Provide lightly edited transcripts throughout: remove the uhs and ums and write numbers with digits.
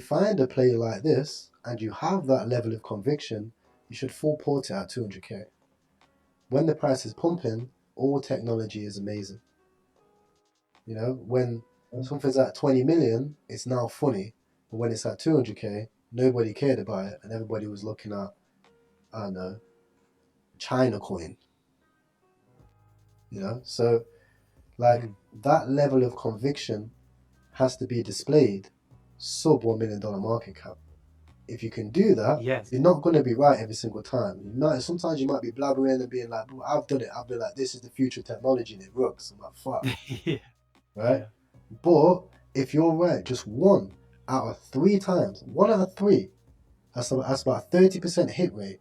find a play like this and you have that level of conviction, you should full port it at 200k. When the price is pumping, all technology is amazing. You know, when something's at 20 million, it's now funny. But when it's at 200k, nobody cared about it and everybody was looking at, I don't know, China coin. You know, so like that level of conviction has to be displayed sub $1 million market cap. If you can do that, Yes. you're not going to be right every single time. Sometimes you might be blabbering and being like, I've done it. I've been like, this is the future technology and it works. I'm like, fuck. Yeah. Right? Yeah. But if you're right, just one out of 3 times, 1 out of 3, that's about a 30% hit rate.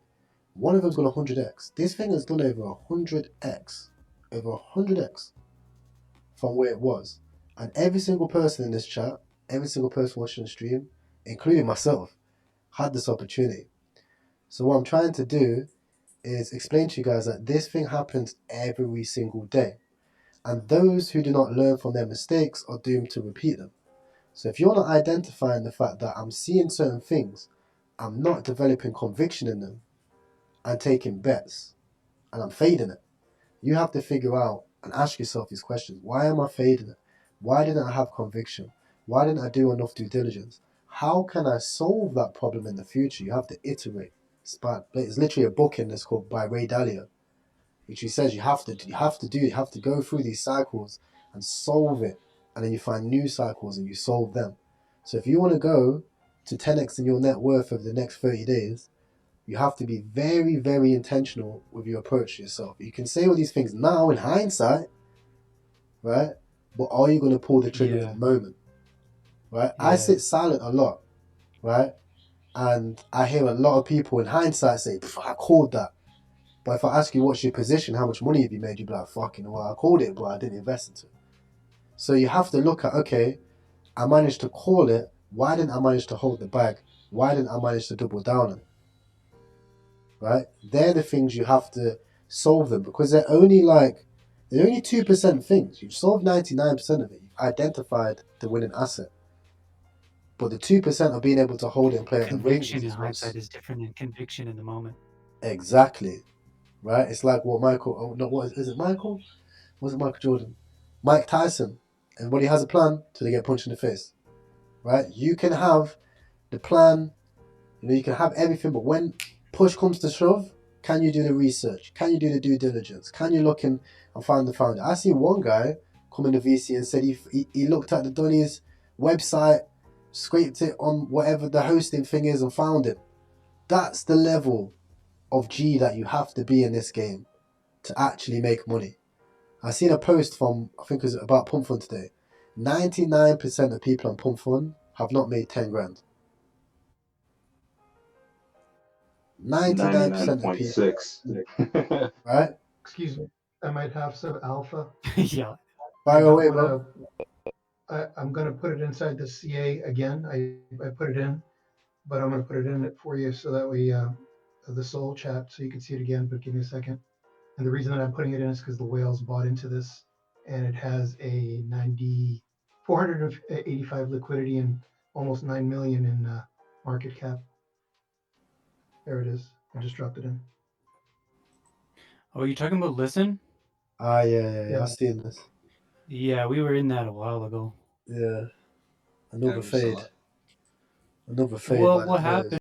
One of them's got 100x. This thing has done over 100x. Over 100x from where it was. And every single person in this chat, every single person watching the stream, including myself, had this opportunity. So what I'm trying to do is explain to you guys that this thing happens every single day. And those who do not learn from their mistakes are doomed to repeat them. So if you're not identifying the fact that I'm seeing certain things, I'm not developing conviction in them and taking bets, and I'm fading it, you have to figure out and ask yourself these questions. Why am I fading it? Why didn't I have conviction? Why didn't I do enough due diligence? How can I solve that problem in the future? You have to iterate. It's literally a book in this called by Ray Dalio, which he says you have to go through these cycles and solve it, and then you find new cycles and you solve them. So if you want to go to 10x in your net worth over the next 30 days, you have to be very, very intentional with your approach to yourself. You can say all these things now in hindsight, right? But are you going to pull the trigger in the moment, right? Yeah. I sit silent a lot, right? And I hear a lot of people in hindsight say, I called that. But if I ask you what's your position, how much money have you made, you'd be like, fucking, well, I called it, but I didn't invest into it. So you have to look at, okay, I managed to call it. Why didn't I manage to hold the bag? Why didn't I manage to double down on it? Right? They're the things you have to solve them, because they're only 2% things. You've solved 99% of it. You've identified the winning asset. But the 2% of being able to hold it and play at the ranges Conviction in is hindsight is different than conviction in the moment. Exactly. Right? It's like what is it Michael? Was it Michael Jordan? Mike Tyson. Everybody has a plan till they get punched in the face. Right? You can have the plan, you can have everything, but when push comes to shove, can you do the research? Can you do the due diligence? Can you look and find the founder? I see one guy come in the VC and said he looked at the Donny's website, scraped it on whatever the hosting thing is and found it. That's the level of G that you have to be in this game to actually make money. I seen a post from, I think it was about Pump Fund today. 99% of people on Pump Fund have not made 10 grand. 99% of people. 99.6. Right? Excuse me. I might have some alpha. Yeah. Fire away, bro. I'm going to put it inside the CA again. I put it in, but I'm going to put it in it for you so that we, the soul chat, so you can see it again, but give me a second. And the reason that I'm putting it in is because the whales bought into this, and it has a 485 liquidity and almost 9 million in market cap. There it is. I just dropped it in. Oh, you're talking about Listen? Yeah. I've seen this. Yeah, we were in that a while ago. Yeah. Another fade. Another fade. Well, what happened?